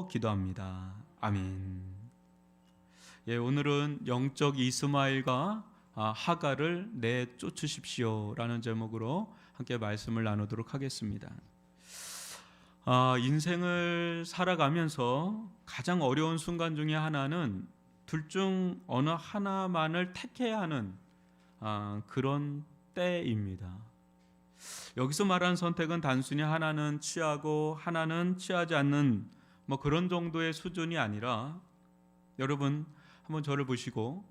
기도합니다. 아멘. 예, 오늘은 영적 이스마엘과 하갈을 내쫓으십시오라는 제목으로 함께 말씀을 나누도록 하겠습니다. 인생을 살아가면서 가장 어려운 순간 중에 하나는 둘 중 어느 하나만을 택해야 하는 그런 때입니다. 여기서 말하는 선택은 단순히 하나는 취하고 하나는 취하지 않는 그런 정도의 수준이 아니라, 여러분 한번 저를 보시고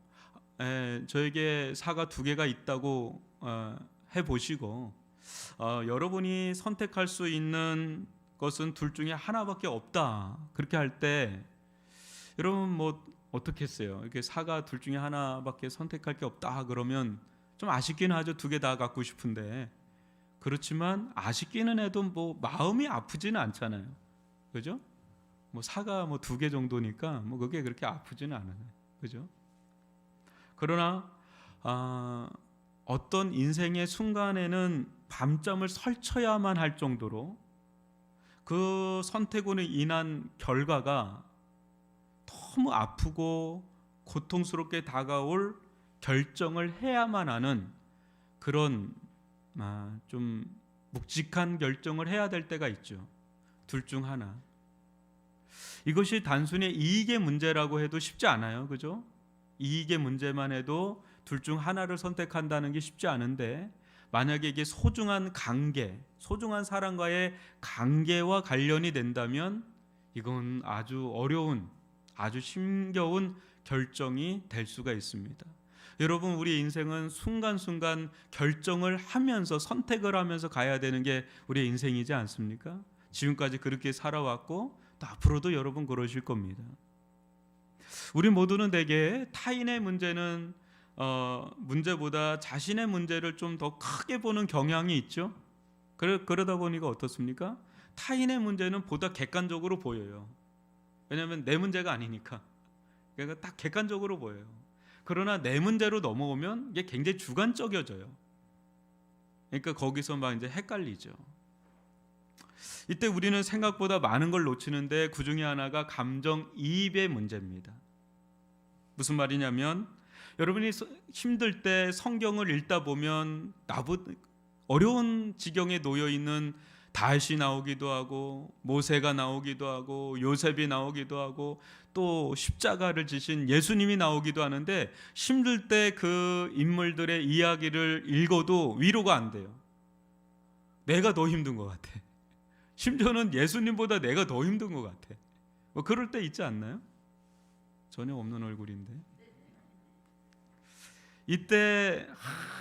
저에게 사과 두 개가 있다고 해보시고 여러분이 선택할 수 있는 것은 둘 중에 하나밖에 없다, 그렇게 할 때 여러분 어떻게 했어요? 이렇게 사과 둘 중에 하나밖에 선택할 게 없다 그러면 좀 아쉽긴 하죠. 두 개 다 갖고 싶은데. 그렇지만 아쉽기는 해도 마음이 아프지는 않잖아요. 그죠? 사과 두 개 정도니까 그게 그렇게 아프지는 않아요. 그죠? 그러나 어떤 인생의 순간에는 밤잠을 설쳐야만 할 정도로 그 선택으로 인한 결과가 너무 아프고 고통스럽게 다가올 결정을 해야만 하는 그런 좀 묵직한 결정을 해야 될 때가 있죠. 둘 중 하나. 이것이 단순히 이익의 문제라고 해도 쉽지 않아요. 그죠? 이익의 문제만 해도 둘 중 하나를 선택한다는 게 쉽지 않은데, 만약에 이게 소중한 관계, 소중한 사람과의 관계와 관련이 된다면 이건 아주 어려운, 아주 힘겨운 결정이 될 수가 있습니다. 여러분, 우리 인생은 순간순간 결정을 하면서, 선택을 하면서 가야 되는 게 우리의 인생이지 않습니까? 지금까지 그렇게 살아왔고 또 앞으로도 여러분 그러실 겁니다. 우리 모두는 대개 타인의 문제는 문제보다 자신의 문제를 좀 더 크게 보는 경향이 있죠. 그러다 보니까 어떻습니까? 타인의 문제는 보다 객관적으로 보여요. 왜냐하면 내 문제가 아니니까. 그러니까 딱 객관적으로 보여요. 그러나 내 문제로 넘어오면 이게 굉장히 주관적이어져요. 그러니까 거기서 이제 헷갈리죠. 이때 우리는 생각보다 많은 걸 놓치는데 그 중에 하나가 감정이입의 문제입니다. 무슨 말이냐면, 여러분이 힘들 때 성경을 읽다 보면 어려운 지경에 놓여 있는 다윗이 나오기도 하고, 모세가 나오기도 하고, 요셉이 나오기도 하고, 또 십자가를 지신 예수님이 나오기도 하는데, 힘들 때 그 인물들의 이야기를 읽어도 위로가 안 돼요. 내가 더 힘든 것 같아. 심지어는 예수님보다 내가 더 힘든 것 같아. 그럴 때 있지 않나요? 전혀 없는 얼굴인데. 이때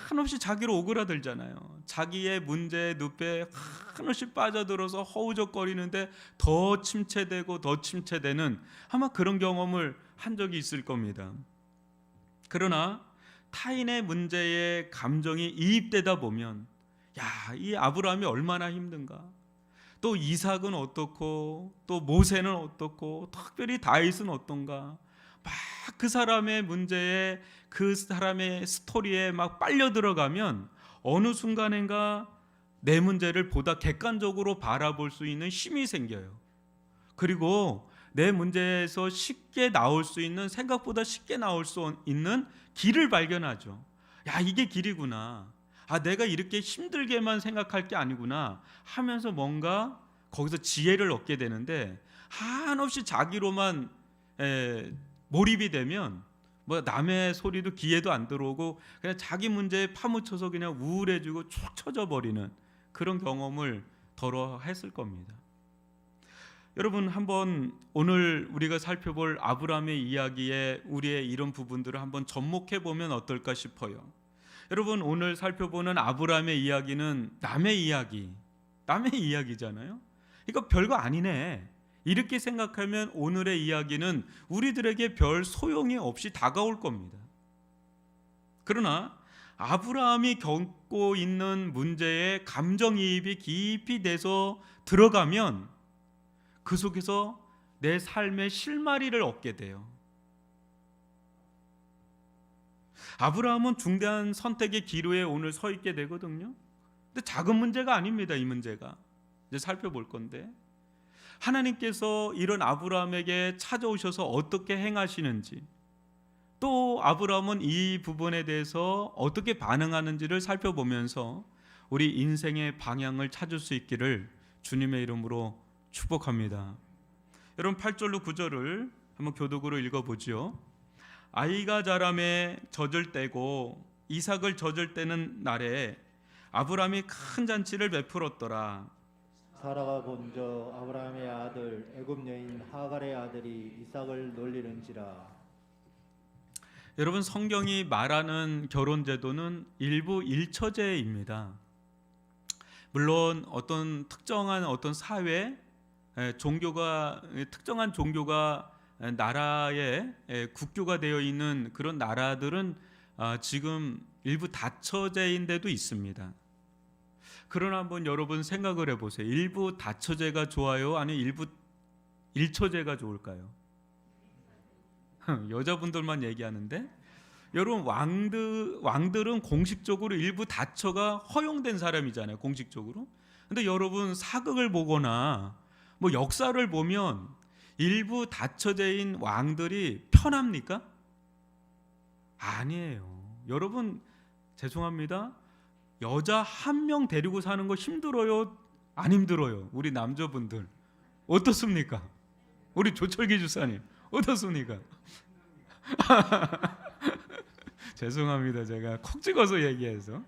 한없이 자기로 오그라들잖아요. 자기의 문제의 늪에 한없이 빠져들어서 허우적거리는데 더 침체되고 더 침체되는, 아마 그런 경험을 한 적이 있을 겁니다. 그러나 타인의 문제에 감정이 이입되다 보면, 이 아브라함이 얼마나 힘든가, 또 이삭은 어떻고, 또 모세는 어떻고, 특별히 다윗은 어떤가, 막 그 사람의 문제에, 그 사람의 스토리에 막 빨려 들어가면 어느 순간인가 내 문제를 보다 객관적으로 바라볼 수 있는 힘이 생겨요. 그리고 내 문제에서 쉽게 나올 수 있는, 생각보다 쉽게 나올 수 있는 길을 발견하죠. 이게 길이구나. 내가 이렇게 힘들게만 생각할 게 아니구나 하면서 뭔가 거기서 지혜를 얻게 되는데, 한없이 자기로만 몰입이 되면 남의 소리도 귀에도 안 들어오고 그냥 자기 문제에 파묻혀서 그냥 우울해지고 축 처져 버리는 그런 경험을 더러 했을 겁니다. 여러분, 한번 오늘 우리가 살펴볼 아브라함의 이야기에 우리의 이런 부분들을 한번 접목해 보면 어떨까 싶어요. 여러분, 오늘 살펴보는 아브라함의 이야기는 남의 이야기잖아요. 이거 별거 아니네, 이렇게 생각하면 오늘의 이야기는 우리들에게 별 소용이 없이 다가올 겁니다. 그러나 아브라함이 겪고 있는 문제에 감정이입이 깊이 돼서 들어가면 그 속에서 내 삶의 실마리를 얻게 돼요. 아브라함은 중대한 선택의 기로에 오늘 서 있게 되거든요. 근데 작은 문제가 아닙니다. 이 문제가 이제 살펴볼 건데, 하나님께서 이런 아브라함에게 찾아오셔서 어떻게 행하시는지, 또 아브라함은 이 부분에 대해서 어떻게 반응하는지를 살펴보면서 우리 인생의 방향을 찾을 수 있기를 주님의 이름으로 축복합니다. 여러분 8절로 9절을 한번 교독으로 읽어보지요. 아이가 자라매 젖을 떼고 이삭을 젖을 떼는 날에 아브라함이 큰 잔치를 베풀었더라. 사라가 본저 아브라함의 아들 애굽 여인 하갈의 아들이 이삭을 놀리는지라. 여러분 성경이 말하는 결혼 제도는 일부 일처제입니다. 물론 어떤 특정한 어떤 사회, 종교가 특정한 종교가 나라의 국교가 되어 있는 그런 나라들은 지금 일부 다처제인데도 있습니다. 그러나 한번 여러분 생각을 해보세요. 일부 다처제가 좋아요? 아니면 일부 일처제가 좋을까요? 여자분들만 얘기하는데, 여러분 왕들은 공식적으로 일부 다처가 허용된 사람이잖아요, 공식적으로. 근데 여러분 사극을 보거나 뭐 역사를 보면 일부 다처제인 왕들이 편합니까? 아니에요. 여러분 죄송합니다. 여자 한 명 데리고 사는 거 힘들어요? 안 힘들어요? 우리 남자분들 어떻습니까? 우리 조철기 주사님 어떻습니까? 죄송합니다. 제가 콕 찍어서 얘기해서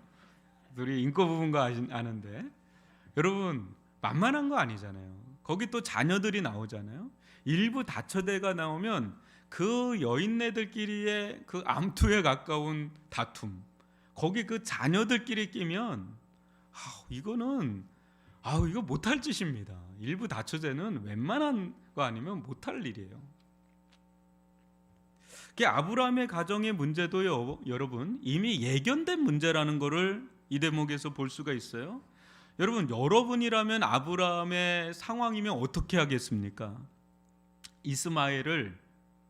우리 인거 부분 거 아는데, 여러분 만만한 거 아니잖아요. 거기 또 자녀들이 나오잖아요. 일부 다처제가 나오면 그 여인네들끼리의 그 암투에 가까운 다툼, 거기 그 자녀들끼리 끼면 이거는 이거 못할 짓입니다. 일부 다처제는 웬만한 거 아니면 못할 일이에요. 아브라함의 가정의 문제도요, 여러분 이미 예견된 문제라는 것을 이 대목에서 볼 수가 있어요. 여러분이라면 아브라함의 상황이면 어떻게 하겠습니까? 이스마엘을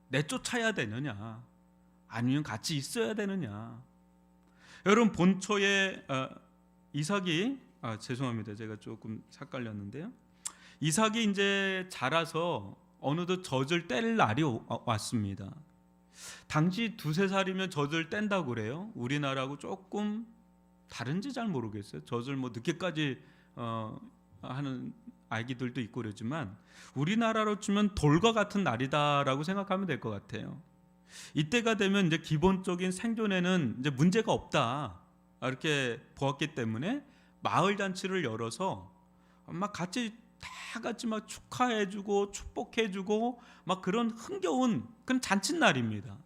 내쫓아야 되느냐, 아니면 같이 있어야 되느냐? 여러분 본초에 이삭이 죄송합니다. 제가 조금 삭갈렸는데요. 이삭이 이제 자라서 어느덧 젖을 뗄 날이 왔습니다. 당시 2-3살이면 젖을 뗀다고 그래요. 우리나라하고 조금 다른지 잘 모르겠어요. 젖을 뭐 늦게까지 하는 아기들도 있고 그러지만 우리나라로 치면 돌과 같은 날이다라고 생각하면 될 것 같아요. 이때가 되면 이제 기본적인 생존에는 이제 문제가 없다 이렇게 보았기 때문에 마을 잔치를 열어서 막 같이 다 같이 막 축하해주고 축복해주고 막 그런 흥겨운 그런 잔칫날입니다.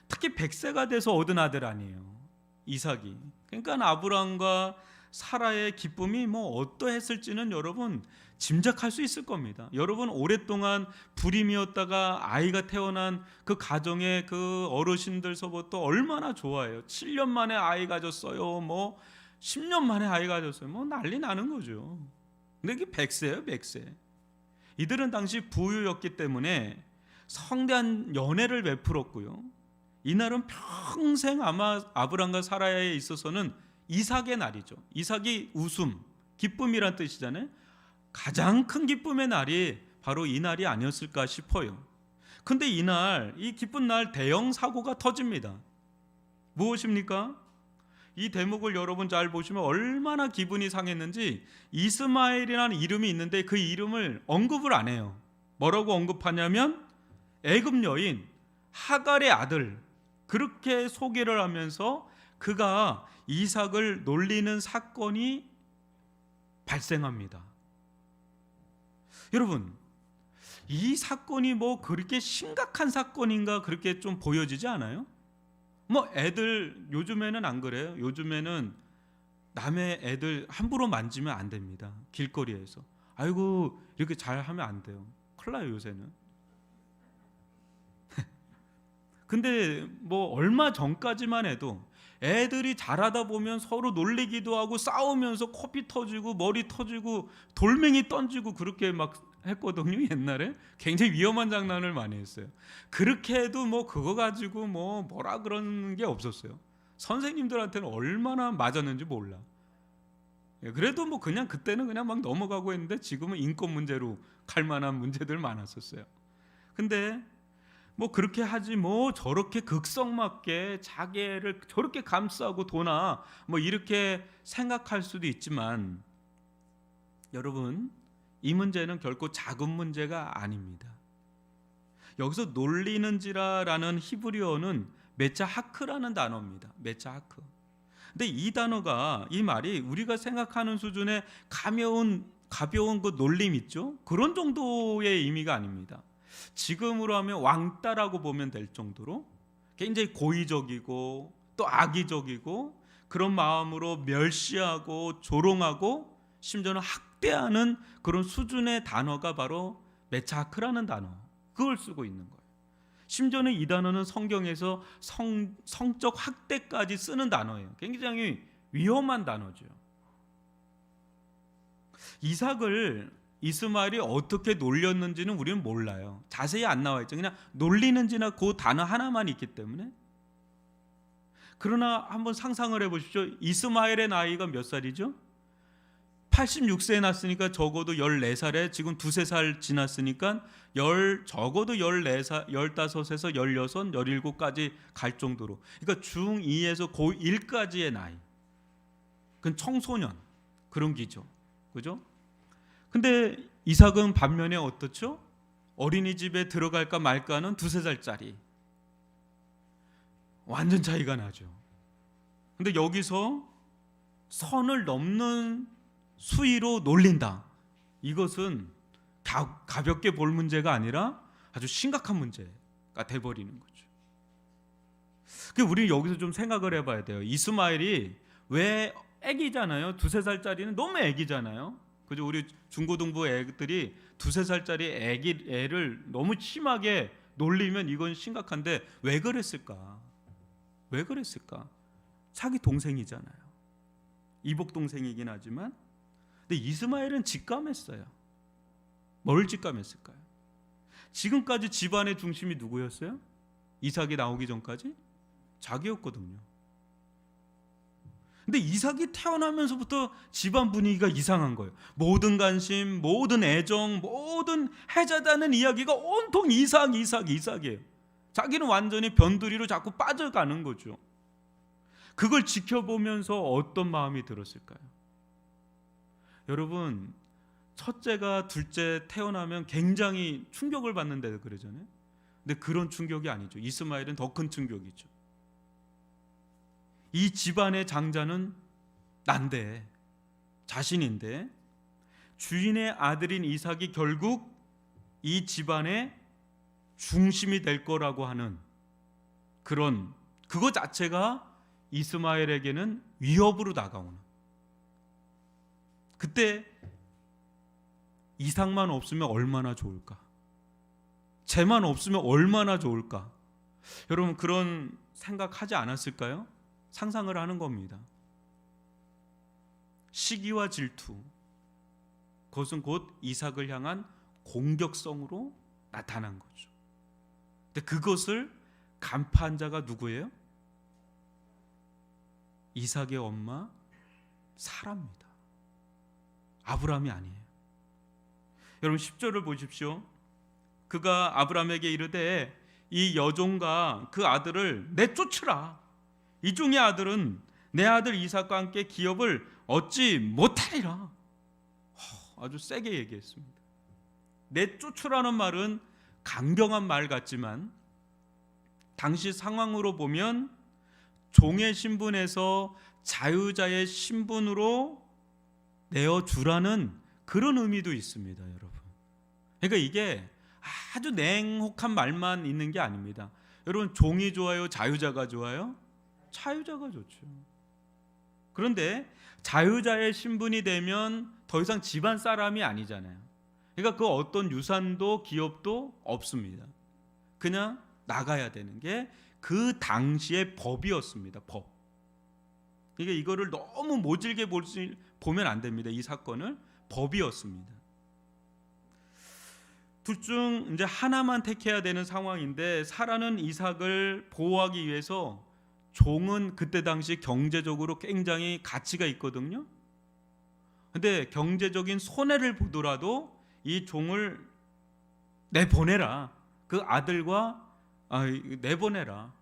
특히 100세가 돼서 얻은 아들 아니에요, 이삭이. 그러니까 아브라함과 사라의 기쁨이 뭐 어떠했을지는 여러분 짐작할 수 있을 겁니다. 여러분 오랫동안 불임이었다가 아이가 태어난 그 가정의 그 어르신들서부터 얼마나 좋아해요. 7년 만에 아이 가졌어요, 뭐 10년 만에 아이 가졌어요, 뭐 난리 나는 거죠. 근데 이게 100세예요, 100세. 이들은 당시 부유였기 때문에 성대한 연회를 베풀었고요. 이날은 평생 아마 아브람과 사라에 있어서는 이삭의 날이죠. 이삭이 웃음, 기쁨이란 뜻이잖아요. 가장 큰 기쁨의 날이 바로 이 날이 아니었을까 싶어요. 근데 이날, 이 기쁜 날 대형 사고가 터집니다. 무엇입니까? 이 대목을 여러분 잘 보시면 얼마나 기분이 상했는지, 이스마엘이라는 이름이 있는데 그 이름을 언급을 안 해요. 뭐라고 언급하냐면 애굽 여인 하갈의 아들, 그렇게 소개를 하면서 그가 이삭을 놀리는 사건이 발생합니다. 여러분, 이 사건이 뭐 그렇게 심각한 사건인가 그렇게 좀 보여지지 않아요? 뭐 애들 요즘에는 안 그래요. 요즘에는 남의 애들 함부로 만지면 안 됩니다. 길거리에서. 아이고 이렇게 잘 하면 안 돼요. 큰일 나요 요새는. 근데 뭐 얼마 전까지만 해도 애들이 자라다 보면 서로 놀리기도 하고 싸우면서 코피 터지고 머리 터지고 돌멩이 던지고 그렇게 막 했거든요. 옛날에 굉장히 위험한 장난을 많이 했어요. 그렇게 해도 뭐 그거 가지고 뭐라 그러는 게 없었어요. 선생님들한테는 얼마나 맞았는지 몰라. 그래도 뭐 그냥 그때는 그냥 막 넘어가고 했는데 지금은 인권 문제로 갈 만한 문제들 많았었어요. 근데 뭐 그렇게 하지 뭐 저렇게 극성맞게 자기 애를 저렇게 감싸고 도나 뭐 이렇게 생각할 수도 있지만 여러분, 이 문제는 결코 작은 문제가 아닙니다. 여기서 놀리는지라라는 히브리어는 메차하크라는 단어입니다. 메차하크. 근데 이 단어가, 이 말이 우리가 생각하는 수준의 가벼운 그 놀림 있죠? 그런 정도의 의미가 아닙니다. 지금으로 하면 왕따라고 보면 될 정도로 굉장히 고의적이고 또 악의적이고 그런 마음으로 멸시하고 조롱하고 심지어는 학대하는 그런 수준의 단어가 바로 메차크라는 단어, 그걸 쓰고 있는 거예요. 심지어는 이 단어는 성경에서 성적 학대까지 쓰는 단어예요. 굉장히 위험한 단어죠. 이삭을 이스마엘이 어떻게 놀렸는지는 우리는 몰라요. 자세히 안 나와 있죠. 그냥 놀리는지나 그 단어 하나만 있기 때문에. 그러나 한번 상상을 해보십시오. 이스마엘의 나이가 몇 살이죠? 86세에 났으니까 적어도 14살에 지금 2-3살 지났으니까 적어도 14살, 15에서 16, 17까지 갈 정도로. 그러니까 중2에서 고1까지의 나이. 그건 청소년 그런 기죠. 그죠? 근데 이삭은 반면에 어떻죠? 어린이집에 들어갈까 말까는 2-3살짜리. 완전 차이가 나죠. 근데 여기서 선을 넘는 수위로 놀린다. 이것은 가볍게 볼 문제가 아니라 아주 심각한 문제가 돼버리는 거죠. 우리 여기서 좀 생각을 해봐야 돼요. 이스마엘이 왜 애기잖아요. 2-3살짜리는 너무 애기잖아요. 그죠? 우리 중고등부 애들이 2-3살짜리 애를 너무 심하게 놀리면 이건 심각한데 왜 그랬을까? 왜 그랬을까? 자기 동생이잖아요. 이복 동생이긴 하지만. 근데 이스마엘은 직감했어요. 뭘 직감했을까요? 지금까지 집안의 중심이 누구였어요? 이삭이 나오기 전까지 자기였거든요. 근데 이삭이 태어나면서부터 집안 분위기가 이상한 거예요. 모든 관심, 모든 애정, 모든 해자다는 이야기가 온통 이삭이에요. 자기는 완전히 변두리로 자꾸 빠져가는 거죠. 그걸 지켜보면서 어떤 마음이 들었을까요? 여러분, 첫째가 둘째 태어나면 굉장히 충격을 받는데 그러잖아요. 근데 그런 충격이 아니죠. 이스마엘은 더 큰 충격이죠. 이 집안의 장자는 난데, 자신인데 주인의 아들인 이삭이 결국 이 집안의 중심이 될 거라고 하는 그거 자체가 이스마엘에게는 위협으로 다가오는. 그때 이삭만 없으면 얼마나 좋을까? 쟤만 없으면 얼마나 좋을까? 여러분, 그런 생각하지 않았을까요? 상상을 하는 겁니다. 시기와 질투, 그것은 곧 이삭을 향한 공격성으로 나타난 거죠. 근데 그것을 간파한 자가 누구예요? 이삭의 엄마 사라입니다. 아브라함이 아니에요. 여러분 10절을 보십시오. 그가 아브라함에게 이르되 이 여종과 그 아들을 내쫓으라. 이 중의 아들은 내 아들 이삭과 함께 기업을 얻지 못하리라. 아주 세게 얘기했습니다. 내쫓으라는 말은 강경한 말 같지만 당시 상황으로 보면 종의 신분에서 자유자의 신분으로 내어주라는 그런 의미도 있습니다, 여러분. 그러니까 이게 아주 냉혹한 말만 있는 게 아닙니다. 여러분, 종이 좋아요, 자유자가 좋아요? 자유자가 좋죠. 그런데 자유자의 신분이 되면 더 이상 집안 사람이 아니잖아요. 그러니까 그 어떤 유산도 기업도 없습니다. 그냥 나가야 되는 게 그 당시의 법이었습니다. 법. 그러니까 이거를 너무 모질게 보면 안 됩니다. 이 사건을 법이었습니다. 둘 중 이제 하나만 택해야 되는 상황인데 사라는 이삭을 보호하기 위해서 종은 그때 당시 경제적으로 굉장히 가치가 있거든요. 근데 경제적인 손해를 보더라도 이 종을 내보내라. 그 아들과 내보내라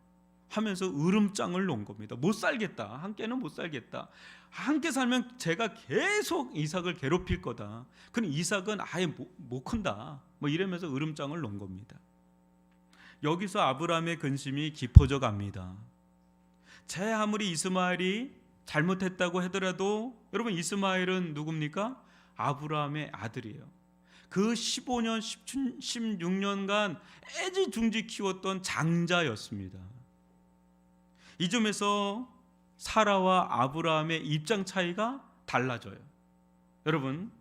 하면서 으름장을 놓은 겁니다. 못 살겠다. 함께는 못 살겠다. 함께 살면 제가 계속 이삭을 괴롭힐 거다. 그럼 이삭은 아예 못 큰다. 뭐 이러면서 으름장을 놓은 겁니다. 여기서 아브라함의 근심이 깊어져 갑니다. 제 아무리 이스마엘이 잘못했다고 하더라도 여러분, 이스마엘은 누굽니까? 아브라함의 아들이에요. 그 15년 16년간 애지중지 키웠던 장자였습니다. 이 점에서 사라와 아브라함의 입장 차이가 달라져요. 여러분,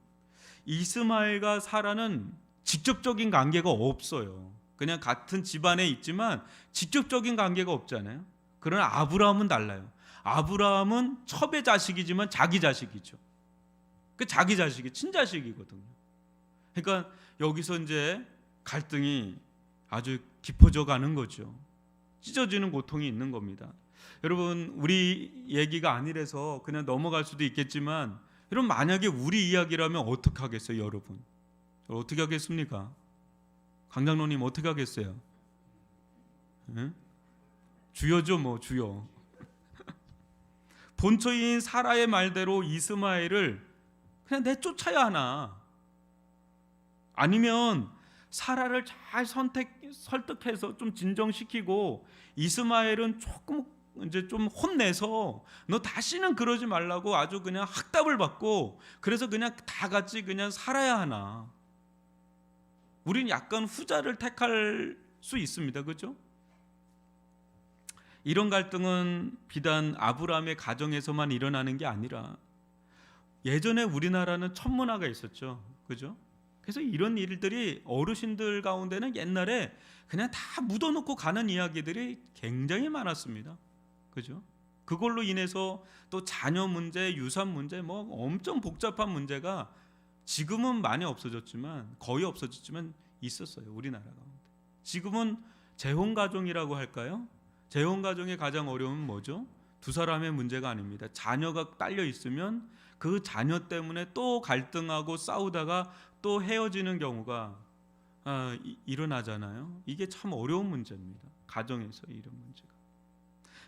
이스마엘과 사라는 직접적인 관계가 없어요. 그냥 같은 집안에 있지만 직접적인 관계가 없잖아요. 그러나 아브라함은 달라요. 아브라함은 첩의 자식이지만 자기 자식이죠. 그 자기 자식이 친자식이거든요. 그러니까 여기서 이제 갈등이 아주 깊어져 가는 거죠. 찢어지는 고통이 있는 겁니다. 여러분, 우리 얘기가 아니라서 그냥 넘어갈 수도 있겠지만, 여러분, 만약에 우리 이야기라면 어떻게 하겠어요? 여러분 어떻게 하겠습니까? 강장로님 어떻게 하겠어요? 응? 주여죠, 뭐 주여. 본처인 사라의 말대로 이스마엘을 그냥 내쫓아야 하나? 아니면 사라를 잘 설득해서 좀 진정시키고 이스마엘은 조금 이제 좀 혼내서 너 다시는 그러지 말라고 아주 그냥 학답을 받고, 그래서 그냥 다 같이 그냥 살아야 하나? 우리는 약간 후자를 택할 수 있습니다. 그렇죠? 이런 갈등은 비단 아브라함의 가정에서만 일어나는 게 아니라 예전에 우리나라는 천문화가 있었죠. 그죠? 그래서 이런 일들이 어르신들 가운데는 옛날에 그냥 다 묻어놓고 가는 이야기들이 굉장히 많았습니다. 그죠? 그걸로 인해서 또 자녀 문제, 유산 문제, 뭐 엄청 복잡한 문제가 지금은 많이 없어졌지만, 거의 없어졌지만 있었어요. 우리나라 가운데. 지금은 재혼 가정이라고 할까요? 재혼 가정의 가장 어려움은 뭐죠? 두 사람의 문제가 아닙니다. 자녀가 딸려 있으면 그 자녀 때문에 또 갈등하고 싸우다가 또 헤어지는 경우가 일어나잖아요. 이게 참 어려운 문제입니다. 가정에서 이런 문제가.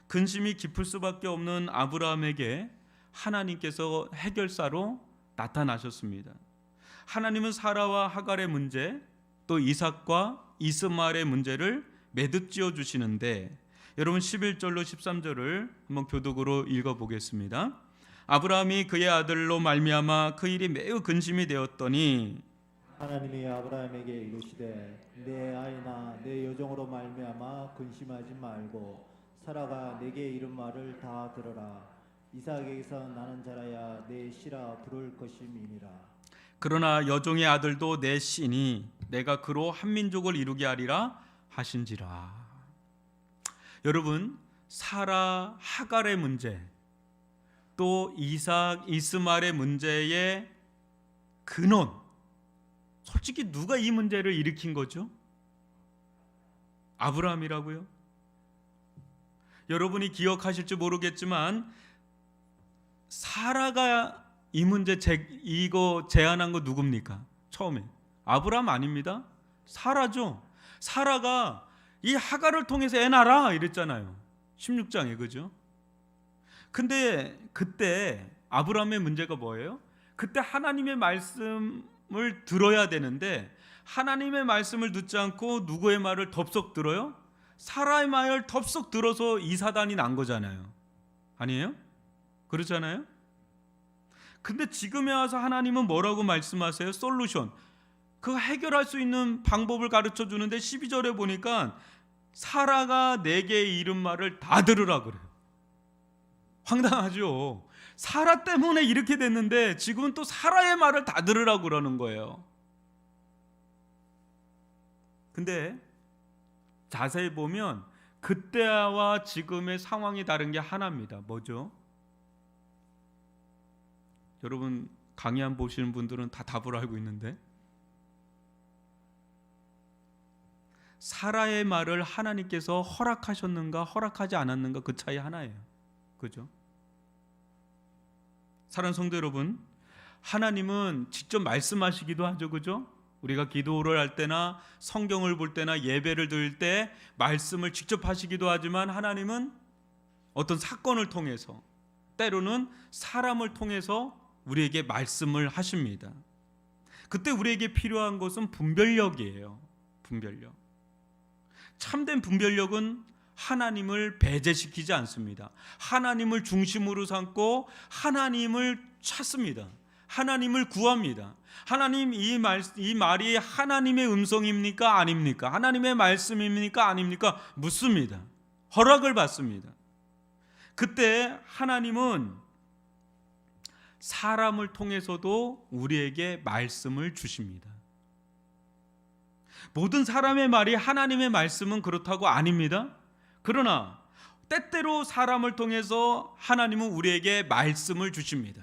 근심이 깊을 수밖에 없는 아브라함에게 하나님께서 해결사로 나타나셨습니다. 하나님은 사라와 하갈의 문제, 또 이삭과 이스마엘의 문제를 매듭지어 주시는데, 여러분 11절로 13절을 한번 교독으로 읽어보겠습니다. 아브라함이 그의 아들로 말미암아 그 일이 매우 근심이 되었더니 하나님이 아브라함에게 이르시되 내 아이나 내 여종으로 말미암아 근심하지 말고 사라가 내게 이른 말을 다 들어라. 이삭에게서 나는 자라야 내 씨라 부를 것임이니라. 그러나 여종의 아들도 내 씨니 내가 그로 한 민족을 이루게 하리라 하신지라. 여러분, 사라 하갈의 문제, 또 이삭 이스마엘의 문제의 근원, 솔직히 누가 이 문제를 일으킨 거죠? 아브라함이라고요? 여러분이 기억하실지 모르겠지만 사라가 이 문제 이거 제안한 거 누굽니까? 처음에 아브라함 아닙니다. 사라죠. 사라가 이 하갈을 통해서 애 낳아라 이랬잖아요. 16장에. 그죠? 근데 그때 아브라함의 문제가 뭐예요? 그때 하나님의 말씀을 들어야 되는데 하나님의 말씀을 듣지 않고 누구의 말을 덥석 들어요? 사라의 말을 덥석 들어서 이 사단이 난 거잖아요. 아니에요? 그렇잖아요? 근데 지금에 와서 하나님은 뭐라고 말씀하세요? 솔루션, 그 해결할 수 있는 방법을 가르쳐 주는데 12절에 보니까 사라가 내게 이른 말을 다 들으라 그래요. 황당하죠. 사라 때문에 이렇게 됐는데 지금은 또 사라의 말을 다 들으라고 그러는 거예요. 근데 자세히 보면 그때와 지금의 상황이 다른 게 하나입니다. 뭐죠? 여러분 강의 안 보시는 분들은 다 답을 알고 있는데, 사라의 말을 하나님께서 허락하셨는가 허락하지 않았는가, 그 차이 하나예요. 그죠? 사랑하는 성도 여러분, 하나님은 직접 말씀하시기도 하죠, 그죠? 우리가 기도를 할 때나 성경을 볼 때나 예배를 드릴 때 말씀을 직접 하시기도 하지만 하나님은 어떤 사건을 통해서 때로는 사람을 통해서 우리에게 말씀을 하십니다. 그때 우리에게 필요한 것은 분별력이에요. 분별력. 참된 분별력은 하나님을 배제시키지 않습니다. 하나님을 중심으로 삼고 하나님을 찾습니다. 하나님을 구합니다. 하나님, 이 말이 하나님의 음성입니까? 아닙니까? 하나님의 말씀입니까? 아닙니까? 묻습니다. 허락을 받습니다. 그때 하나님은 사람을 통해서도 우리에게 말씀을 주십니다. 모든 사람의 말이 하나님의 말씀은 그렇다고 아닙니다. 그러나 때때로 사람을 통해서 하나님은 우리에게 말씀을 주십니다.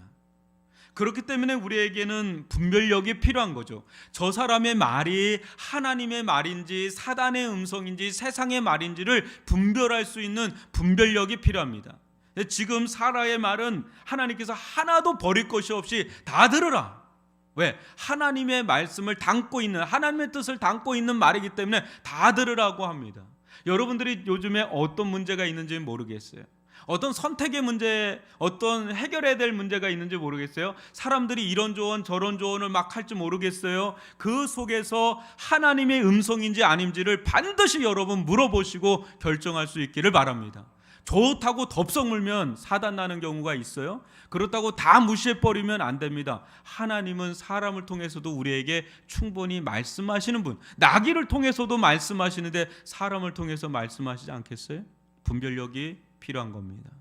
그렇기 때문에 우리에게는 분별력이 필요한 거죠. 저 사람의 말이 하나님의 말인지 사단의 음성인지 세상의 말인지를 분별할 수 있는 분별력이 필요합니다. 지금 사라의 말은 하나님께서 하나도 버릴 것이 없이 다 들으라. 왜? 하나님의 말씀을 담고 있는, 하나님의 뜻을 담고 있는 말이기 때문에 다 들으라고 합니다. 여러분들이 요즘에 어떤 문제가 있는지 모르겠어요. 어떤 선택의 문제, 어떤 해결해야 될 문제가 있는지 모르겠어요. 사람들이 이런 조언 저런 조언을 막 할지 모르겠어요. 그 속에서 하나님의 음성인지 아닌지를 반드시 여러분 물어보시고 결정할 수 있기를 바랍니다. 좋다고 덥석 물면 사단 나는 경우가 있어요. 그렇다고 다 무시해버리면 안 됩니다. 하나님은 사람을 통해서도 우리에게 충분히 말씀하시는 분, 나귀를 통해서도 말씀하시는데 사람을 통해서 말씀하시지 않겠어요? 분별력이 필요한 겁니다.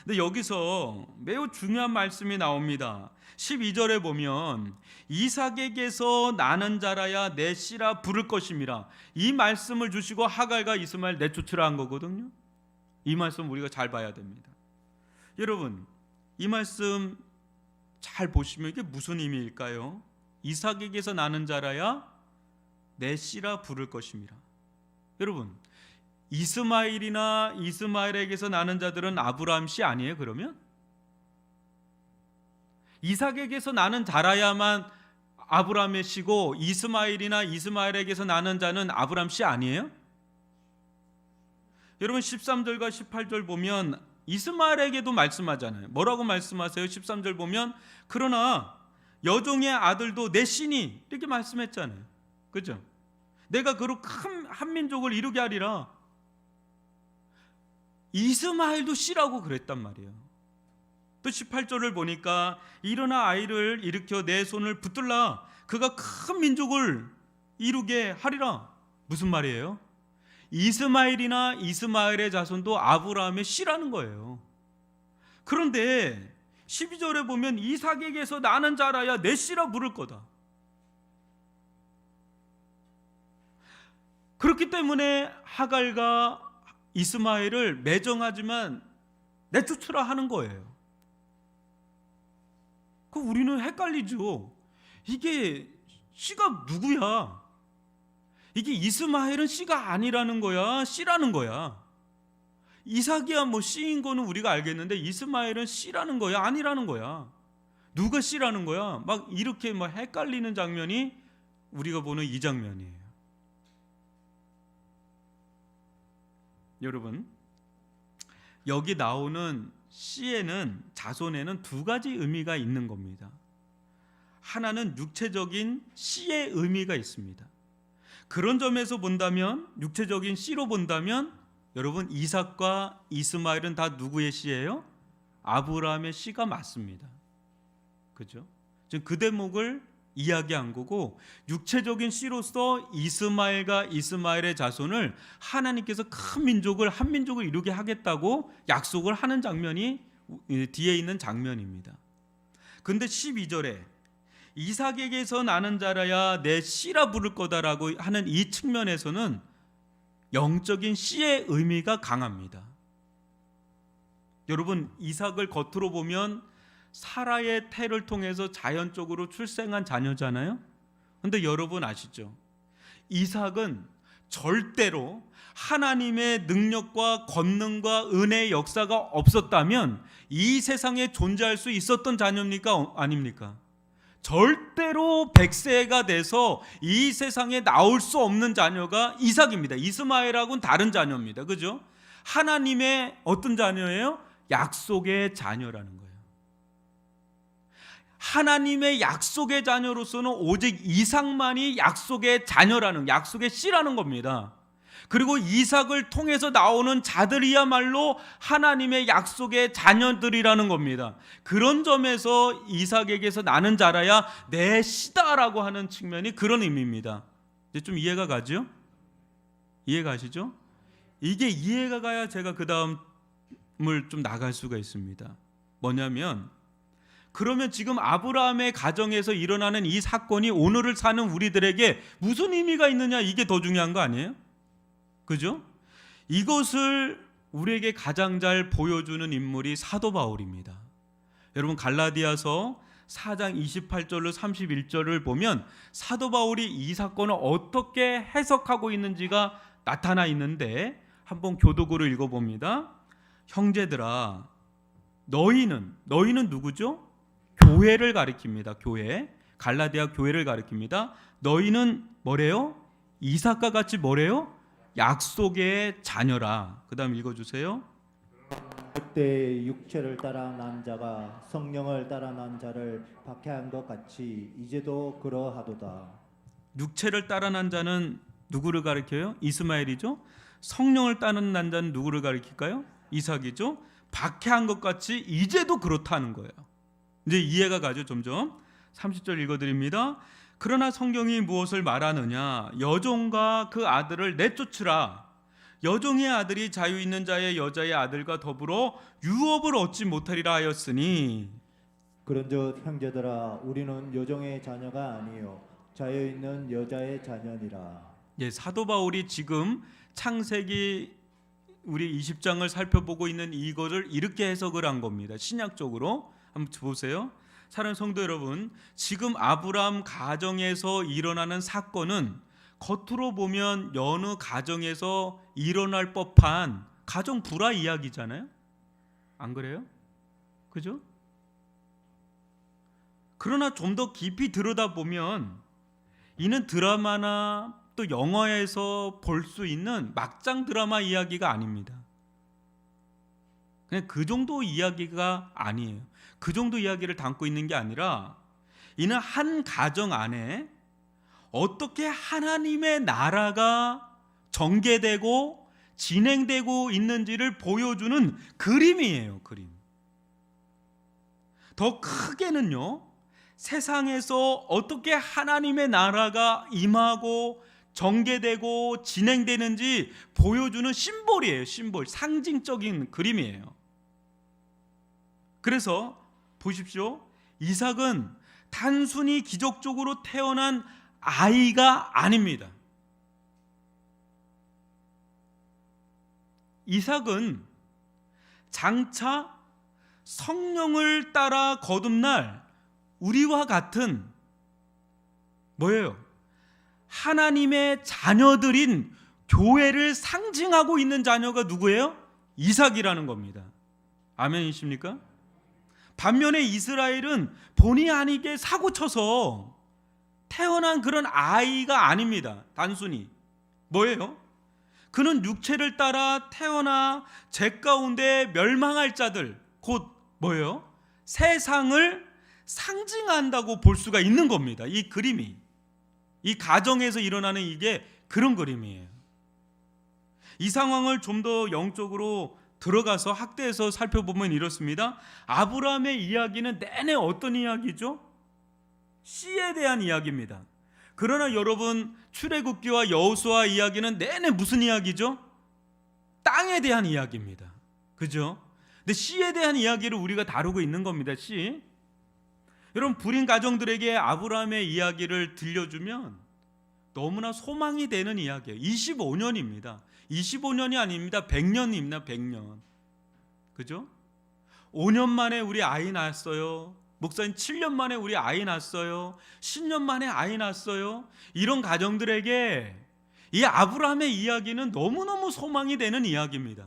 근데 여기서 매우 중요한 말씀이 나옵니다. 12절에 보면 이삭에게서 나는 자라야 내 씨라 부를 것임이라. 이 말씀을 주시고 하갈과 이스마엘 내쫓으라 한 거거든요. 이 말씀 우리가 잘 봐야 됩니다. 여러분, 이 말씀 잘 보시면 이게 무슨 의미일까요? 이삭에게서 나는 자라야 내 씨라 부를 것임이라. 여러분, 이스마엘이나 이스마엘에게서 나는 자들은 아브라함 씨 아니에요? 그러면 이삭에게서 나는 자라야만 아브라함의 씨고 이스마엘이나 이스마엘에게서 나는 자는 아브라함 씨 아니에요? 여러분 13절과 18절 보면 이스마엘에게도 말씀하잖아요. 뭐라고 말씀하세요? 13절 보면 그러나 여종의 아들도 내 씨니 이렇게 말씀했잖아요. 그죠? 내가 그로 큰 한 민족을 이루게 하리라. 이스마엘도 씨라고 그랬단 말이에요. 또 18절을 보니까 일어나 아이를 일으켜 내 손을 붙들라. 그가 큰 민족을 이루게 하리라. 무슨 말이에요? 이스마엘이나 이스마엘의 자손도 아브라함의 씨라는 거예요. 그런데 12절에 보면 이삭에게서 나는 자라야 내 씨라 부를 거다. 그렇기 때문에 하갈과 이스마엘을 매정하지만 내쫓으라 하는 거예요. 그 우리는 헷갈리죠. 이게 씨가 누구야? 이게 이스마엘은 씨가 아니라는 거야, 씨라는 거야. 이삭이야 뭐 씨인 거는 우리가 알겠는데 이스마엘은 씨라는 거야, 아니라는 거야. 누가 씨라는 거야? 막 이렇게 막 헷갈리는 장면이 우리가 보는 이 장면이에요. 여러분, 여기 나오는 씨에는, 자손에는 두 가지 의미가 있는 겁니다. 하나는 육체적인 씨의 의미가 있습니다. 그런 점에서 본다면, 육체적인 씨로 본다면 여러분 이삭과 이스마엘은 다 누구의 씨예요? 아브라함의 씨가 맞습니다. 그죠? 지금 그 대목을 이야기한 거고, 육체적인 씨로서 이스마엘과 이스마엘의 자손을 하나님께서 큰 민족을, 한 민족을 이루게 하겠다고 약속을 하는 장면이 뒤에 있는 장면입니다. 근데 12절에 이삭에게서 나는 자라야 내 씨라 부를 거다라고 하는 이 측면에서는 영적인 씨의 의미가 강합니다. 여러분, 이삭을 겉으로 보면 사라의 태를 통해서 자연적으로 출생한 자녀잖아요. 근데 여러분 아시죠? 이삭은 절대로 하나님의 능력과 권능과 은혜의 역사가 없었다면 이 세상에 존재할 수 있었던 자녀입니까? 아닙니까? 절대로 100세가 돼서 이 세상에 나올 수 없는 자녀가 이삭입니다. 이스마엘하고는 다른 자녀입니다. 그죠? 하나님의 어떤 자녀예요? 약속의 자녀라는 거예요. 하나님의 약속의 자녀로서는 오직 이삭만이 약속의 자녀라는, 약속의 씨라는 겁니다. 그리고 이삭을 통해서 나오는 자들이야말로 하나님의 약속의 자녀들이라는 겁니다. 그런 점에서 이삭에게서 나는 자라야 내 씨다라고 하는 측면이 그런 의미입니다. 이제 좀 이해가 가죠? 이해가시죠? 이게 이해가 가야 제가 그 다음을 좀 나갈 수가 있습니다. 뭐냐면, 그러면 지금 아브라함의 가정에서 일어나는 이 사건이 오늘을 사는 우리들에게 무슨 의미가 있느냐, 이게 더 중요한 거 아니에요? 그죠? 이것을 우리에게 가장 잘 보여주는 인물이 사도 바울입니다. 여러분, 갈라디아서 4장 28절로 31절을 보면 사도 바울이 이 사건을 어떻게 해석하고 있는지가 나타나 있는데, 한번 교독으로 읽어봅니다. 형제들아, 너희는 누구죠? 교회를 가리킵니다. 교회, 갈라디아 교회를 가리킵니다. 너희는 뭐래요? 이삭과 같이 뭐래요? 약속의 자녀라. 그 다음 읽어주세요. 그때 육체를 따라 난 자가 성령을 따라 난 자를 박해한 것 같이 이제도 그러하도다. 육체를 따라 난 자는 누구를 가리켜요? 이스마엘이죠. 성령을 따라 난 자는 누구를 가리킬까요? 이삭이죠. 박해한 것 같이 이제도 그렇다는 거예요. 이제 이해가 가죠. 점점 30절 읽어드립니다. 그러나 성경이 무엇을 말하느냐? 여종과 그 아들을 내쫓으라. 여종의 아들이 자유 있는 자의 여자의 아들과 더불어 유업을 얻지 못하리라 하였으니, 그런즉 형제들아, 우리는 여종의 자녀가 아니요 자유 있는 여자의 자녀니라. 예, 사도 바울이 지금 창세기 우리 20장을 살펴보고 있는 이거를 이렇게 해석을 한 겁니다. 신약적으로 한번 보세요. 사랑하는 성도 여러분, 지금 아브라함 가정에서 일어나는 사건은 겉으로 보면 여느 가정에서 일어날 법한 가정 불화 이야기잖아요. 안 그래요? 그죠? 그러나 좀 더 깊이 들여다보면 이는 드라마나 또 영화에서 볼 수 있는 막장 드라마 이야기가 아닙니다. 그냥 그 정도 이야기가 아니에요. 그 정도 이야기를 담고 있는 게 아니라, 이는 한 가정 안에 어떻게 하나님의 나라가 전개되고 진행되고 있는지를 보여주는 그림이에요. 그림. 더 크게는요, 세상에서 어떻게 하나님의 나라가 임하고 전개되고 진행되는지 보여주는 심볼이에요. 심볼, 상징적인 그림이에요. 그래서 보십시오. 이삭은 단순히 기적적으로 태어난 아이가 아닙니다. 이삭은 장차 성령을 따라 거듭날 우리와 같은 뭐예요? 하나님의 자녀들인 교회를 상징하고 있는 자녀가 누구예요? 이삭이라는 겁니다. 아멘이십니까? 반면에 이스라엘은 본의 아니게 사고쳐서 태어난 그런 아이가 아닙니다. 단순히 뭐예요? 그는 육체를 따라 태어나 제 가운데 멸망할 자들, 곧 뭐예요? 세상을 상징한다고 볼 수가 있는 겁니다. 이 그림이, 이 가정에서 일어나는 이게 그런 그림이에요. 이 상황을 좀 더 영적으로 들어가서 학대해서 살펴보면 이렇습니다. 아브라함의 이야기는 내내 어떤 이야기죠? 씨에 대한 이야기입니다. 그러나 여러분, 출애굽기와 여호수아 이야기는 내내 무슨 이야기죠? 땅에 대한 이야기입니다. 그죠? 근데 씨에 대한 이야기를 우리가 다루고 있는 겁니다. 씨. 여러분, 불임 가정들에게 아브라함의 이야기를 들려주면 너무나 소망이 되는 이야기예요. 25년입니다. 25년이 아닙니다. 100년입니다. 100년. 그죠? 5년 만에 우리 아이 낳았어요. 목사님 7년 만에 우리 아이 낳았어요. 10년 만에 아이 낳았어요. 이런 가정들에게 이 아브라함의 이야기는 너무너무 소망이 되는 이야기입니다.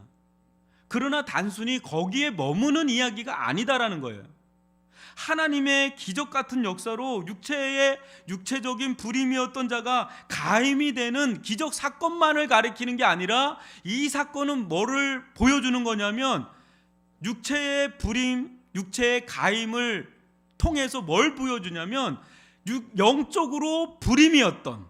그러나 단순히 거기에 머무는 이야기가 아니다라는 거예요. 하나님의 기적 같은 역사로 육체적인 불임이었던 자가 가임이 되는 기적 사건만을 가리키는 게 아니라 이 사건은 뭐를 보여주는 거냐면 육체의 불임, 육체의 가임을 통해서 뭘 보여주냐면 영적으로 불임이었던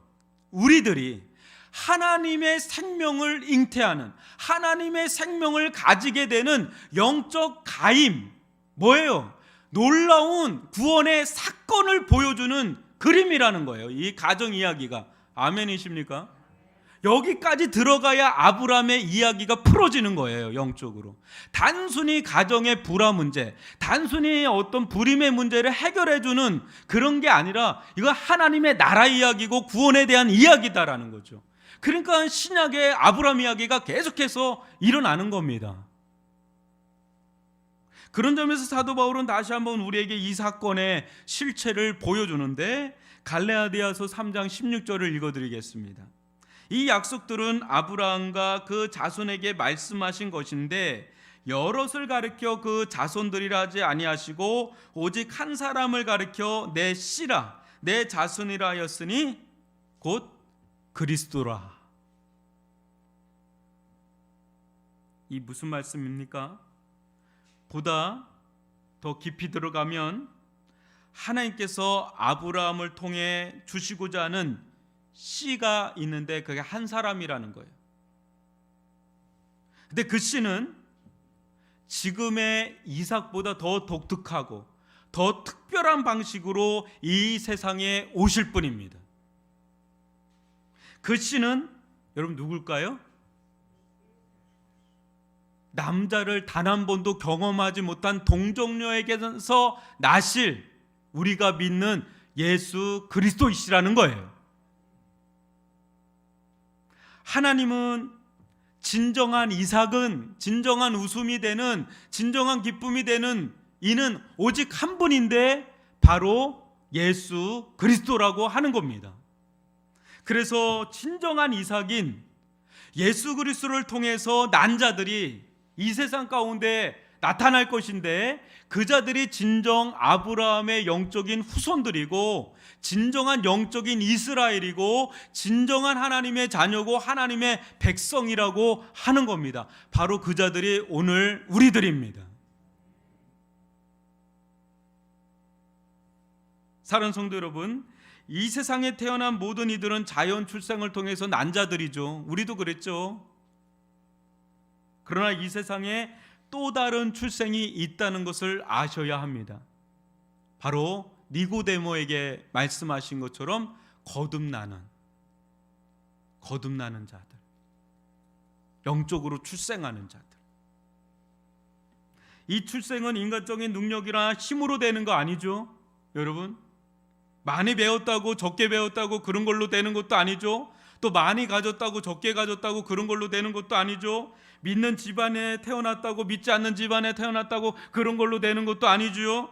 우리들이 하나님의 생명을 잉태하는, 하나님의 생명을 가지게 되는 영적 가임, 뭐예요? 놀라운 구원의 사건을 보여주는 그림이라는 거예요. 이 가정 이야기가. 아멘이십니까? 여기까지 들어가야 아브라함의 이야기가 풀어지는 거예요. 영적으로. 단순히 가정의 불화 문제, 단순히 어떤 불임의 문제를 해결해주는 그런 게 아니라 이건 하나님의 나라 이야기고 구원에 대한 이야기다라는 거죠. 그러니까 신약의 아브라함 이야기가 계속해서 일어나는 겁니다. 그런 점에서 사도 바울은 다시 한번 우리에게 이 사건의 실체를 보여주는데 갈라디아서 3장 16절을 읽어드리겠습니다. 이 약속들은 아브라함과 그 자손에게 말씀하신 것인데 여럿을 가리켜 그 자손들이라 하지 아니하시고 오직 한 사람을 가리켜 내 씨라 내 자손이라 하였으니 곧 그리스도라. 이 무슨 말씀입니까? 보다 더 깊이 들어가면 하나님께서 아브라함을 통해 주시고자 하는 씨가 있는데 그게 한 사람이라는 거예요. 근데 그 씨는 지금의 이삭보다 더 독특하고 더 특별한 방식으로 이 세상에 오실 분입니다. 그 씨는 여러분 누굴까요? 남자를 단 한 번도 경험하지 못한 동정녀에게서 나실 우리가 믿는 예수 그리스도이시라는 거예요. 하나님은 진정한 이삭은 진정한 웃음이 되는 진정한 기쁨이 되는 이는 오직 한 분인데 바로 예수 그리스도라고 하는 겁니다. 그래서 진정한 이삭인 예수 그리스도를 통해서 난 자들이 이 세상 가운데 나타날 것인데 그 자들이 진정 아브라함의 영적인 후손들이고 진정한 영적인 이스라엘이고 진정한 하나님의 자녀고 하나님의 백성이라고 하는 겁니다. 바로 그 자들이 오늘 우리들입니다. 사랑하는 성도 여러분, 이 세상에 태어난 모든 이들은 자연 출생을 통해서 난 자들이죠. 우리도 그랬죠. 그러나 이 세상에 또 다른 출생이 있다는 것을 아셔야 합니다. 바로 니고데모에게 말씀하신 것처럼 거듭나는 자들, 영적으로 출생하는 자들. 이 출생은 인간적인 능력이나 힘으로 되는 거 아니죠, 여러분? 많이 배웠다고 적게 배웠다고 그런 걸로 되는 것도 아니죠. 또 많이 가졌다고 적게 가졌다고 그런 걸로 되는 것도 아니죠. 믿는 집안에 태어났다고 믿지 않는 집안에 태어났다고 그런 걸로 되는 것도 아니죠.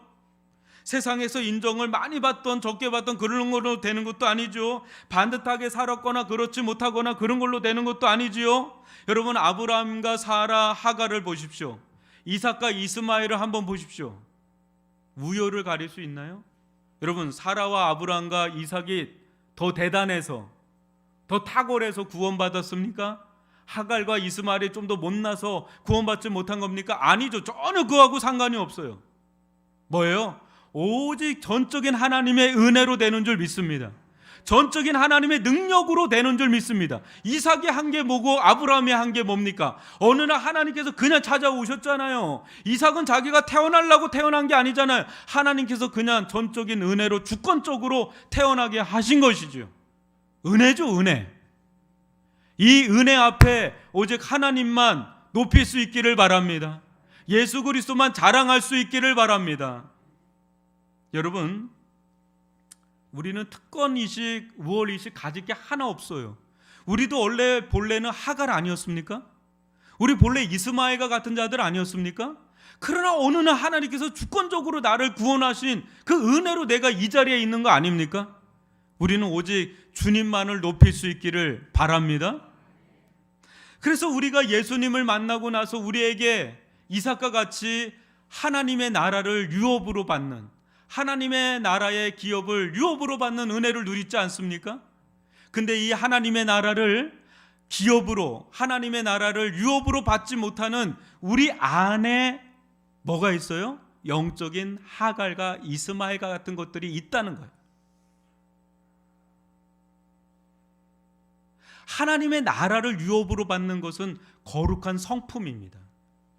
세상에서 인정을 많이 받던 적게 받던 그런 걸로 되는 것도 아니죠. 반듯하게 살았거나 그렇지 못하거나 그런 걸로 되는 것도 아니지요. 여러분, 아브라함과 사라, 하갈을 보십시오. 이삭과 이스마엘을 한번 보십시오. 우열을 가릴 수 있나요? 여러분, 사라와 아브라함과 이삭이 더 대단해서 더 탁월해서 구원받았습니까? 하갈과 이스마엘이 좀 더 못나서 구원받지 못한 겁니까? 아니죠. 전혀 그하고 상관이 없어요. 뭐예요? 오직 전적인 하나님의 은혜로 되는 줄 믿습니다. 전적인 하나님의 능력으로 되는 줄 믿습니다. 이삭이 한 게 뭐고 아브라함이 한 게 뭡니까? 어느 날 하나님께서 그냥 찾아오셨잖아요. 이삭은 자기가 태어나려고 태어난 게 아니잖아요. 하나님께서 그냥 전적인 은혜로 주권적으로 태어나게 하신 것이죠. 은혜죠, 은혜. 이 은혜 앞에 오직 하나님만 높일 수 있기를 바랍니다. 예수 그리스도만 자랑할 수 있기를 바랍니다. 여러분, 우리는 특권의식, 우월의식 가질 게 하나 없어요. 우리도 원래 본래는 하갈 아니었습니까? 우리 본래 이스마엘과 같은 자들 아니었습니까? 그러나 어느 날 하나님께서 주권적으로 나를 구원하신 그 은혜로 내가 이 자리에 있는 거 아닙니까? 우리는 오직 주님만을 높일 수 있기를 바랍니다. 그래서 우리가 예수님을 만나고 나서 우리에게 이삭과 같이 하나님의 나라를 유업으로 받는, 하나님의 나라의 기업을 유업으로 받는 은혜를 누리지 않습니까? 근데 이 하나님의 나라를 기업으로, 하나님의 나라를 유업으로 받지 못하는 우리 안에 뭐가 있어요? 영적인 하갈과 이스마엘과 같은 것들이 있다는 거예요. 하나님의 나라를 유업으로 받는 것은 거룩한 성품입니다.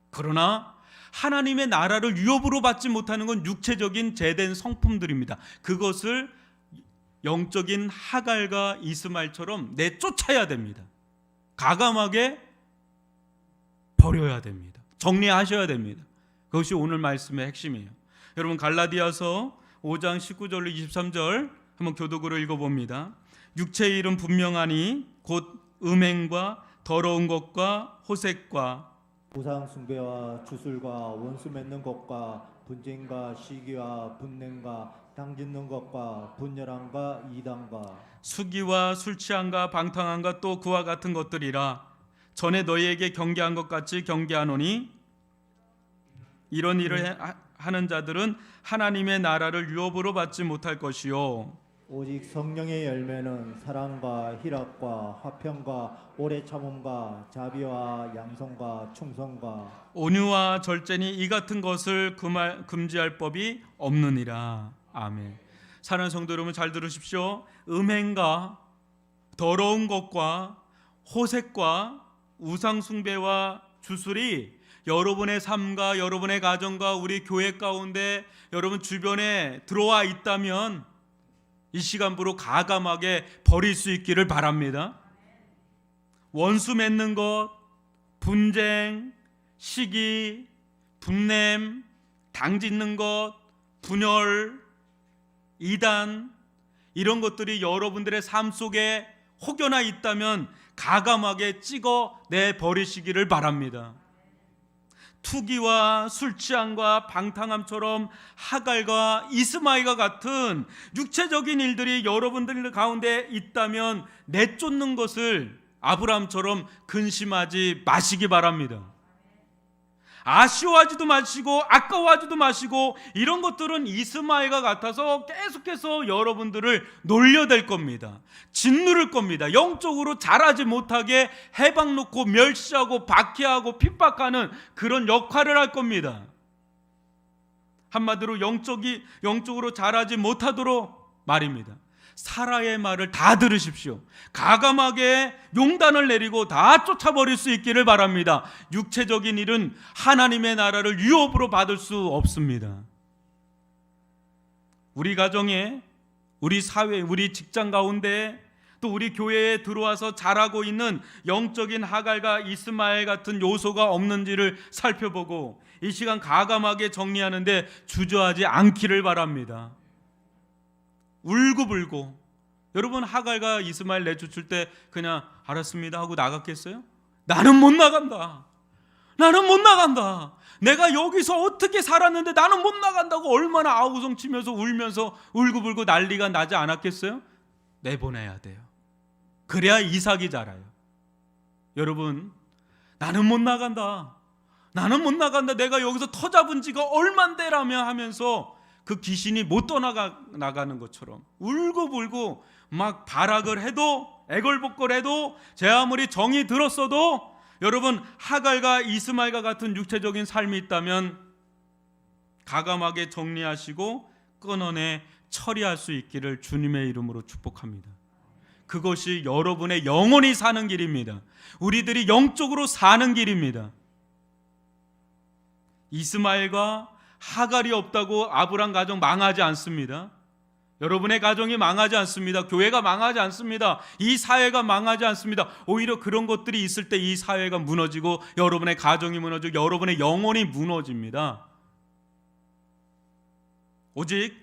그러나 하나님의 나라를 유업으로 받지 못하는 건 육체적인 제된 성품들입니다. 그것을 영적인 하갈과 이스마엘처럼 내쫓아야 됩니다. 과감하게 버려야 됩니다. 정리하셔야 됩니다. 그것이 오늘 말씀의 핵심이에요. 여러분 갈라디아서 5장 19절로 23절 한번 교독으로 읽어봅니다. 육체의 일은 분명하니 곧 음행과 더러운 것과 호색과 우상 숭배와 주술과 원수 맺는 것과 분쟁과 시기와 분냄과 당짓는 것과 분열함과 이단과 수기와 술 취함과 방탕함과 또 그와 같은 것들이라. 전에 너희에게 경계한 것 같이 경계하노니 이런 일을 하는 자들은 하나님의 나라를 유업으로 받지 못할 것이요 오직 성령의 열매는 사랑과 희락과 화평과 오래 참음과 자비와 양성과 충성과 온유와 절제니 이 같은 것을 금지할 법이 없느니라. 아멘. 사랑하는 성도 여러분 잘 들으십시오. 음행과 더러운 것과 호색과 우상 숭배와 주술이 여러분의 삶과 여러분의 가정과 우리 교회 가운데 여러분 주변에 들어와 있다면 이 시간부로 과감하게 버릴 수 있기를 바랍니다. 원수 맺는 것, 분쟁, 시기, 분냄, 당짓는 것, 분열, 이단, 이런 것들이 여러분들의 삶 속에 혹여나 있다면 과감하게 찍어 내버리시기를 바랍니다. 투기와 술취함과 방탕함처럼 하갈과 이스마엘과 같은 육체적인 일들이 여러분들 가운데 있다면 내쫓는 것을 아브라함처럼 근심하지 마시기 바랍니다. 아쉬워하지도 마시고 아까워하지도 마시고 이런 것들은 이스마엘과 같아서 계속해서 여러분들을 놀려댈 겁니다. 짓누를 겁니다. 영적으로 자라지 못하게 해박놓고 멸시하고 박해하고 핍박하는 그런 역할을 할 겁니다. 한마디로 영적으로 자라지 못하도록 말입니다. 사라의 말을 다 들으십시오. 과감하게 용단을 내리고 다 쫓아버릴 수 있기를 바랍니다. 육체적인 일은 하나님의 나라를 유업으로 받을 수 없습니다. 우리 가정에, 우리 사회, 우리 직장 가운데 또 우리 교회에 들어와서 자라고 있는 영적인 하갈과 이스마엘 같은 요소가 없는지를 살펴보고 이 시간 과감하게 정리하는데 주저하지 않기를 바랍니다. 울고불고. 여러분 하갈과 이스마엘 내쫓을 때 그냥 알았습니다 하고 나갔겠어요? 나는 못 나간다. 나는 못 나간다. 내가 여기서 어떻게 살았는데 나는 못 나간다고 얼마나 아우성 치면서 울면서 울고불고 난리가 나지 않았겠어요? 내보내야 돼요. 그래야 이삭이 자라요. 여러분 나는 못 나간다. 나는 못 나간다. 내가 여기서 터 잡은 지가 얼만데라며 하면서 그 귀신이 못 떠나가는 것처럼 울고불고 막 발악을 해도 애걸복걸해도 제 아무리 정이 들었어도 여러분 하갈과 이스마엘과 같은 육체적인 삶이 있다면 과감하게 정리하시고 끊어내 처리할 수 있기를 주님의 이름으로 축복합니다. 그것이 여러분의 영원히 사는 길입니다. 우리들이 영적으로 사는 길입니다. 이스마엘과 하갈이 없다고 아브람 가정 망하지 않습니다. 여러분의 가정이 망하지 않습니다. 교회가 망하지 않습니다. 이 사회가 망하지 않습니다. 오히려 그런 것들이 있을 때 이 사회가 무너지고 여러분의 가정이 무너지고 여러분의 영혼이 무너집니다. 오직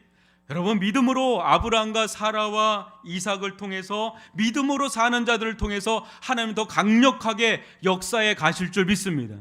여러분 믿음으로 아브람과 사라와 이삭을 통해서 믿음으로 사는 자들을 통해서 하나님 더 강력하게 역사에 가실 줄 믿습니다.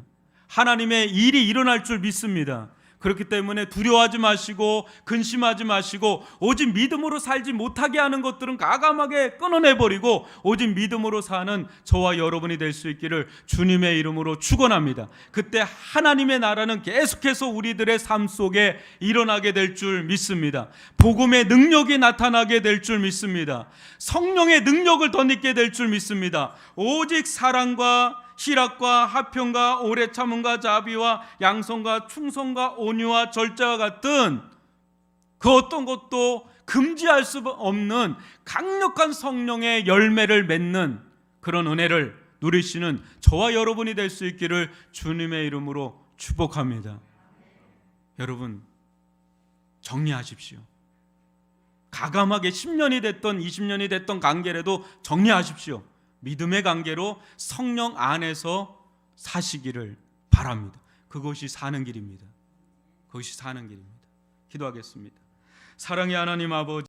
하나님의 일이 일어날 줄 믿습니다. 그렇기 때문에 두려워하지 마시고 근심하지 마시고 오직 믿음으로 살지 못하게 하는 것들은 과감하게 끊어내버리고 오직 믿음으로 사는 저와 여러분이 될 수 있기를 주님의 이름으로 축원합니다. 그때 하나님의 나라는 계속해서 우리들의 삶 속에 일어나게 될 줄 믿습니다. 복음의 능력이 나타나게 될 줄 믿습니다. 성령의 능력을 덧입게 될 줄 믿습니다. 오직 사랑과 희락과 화평과 오래 참음과 자비와 양성과 충성과 온유와 절제와 같은 그 어떤 것도 금지할 수 없는 강력한 성령의 열매를 맺는 그런 은혜를 누리시는 저와 여러분이 될 수 있기를 주님의 이름으로 축복합니다. 여러분, 정리하십시오. 가감하게 10년이 됐던 20년이 됐던 관계라도 정리하십시오. 믿음의 관계로 성령 안에서 사시기를 바랍니다. 그것이 사는 길입니다. 그것이 사는 길입니다. 기도하겠습니다. 사랑의 하나님 아버지,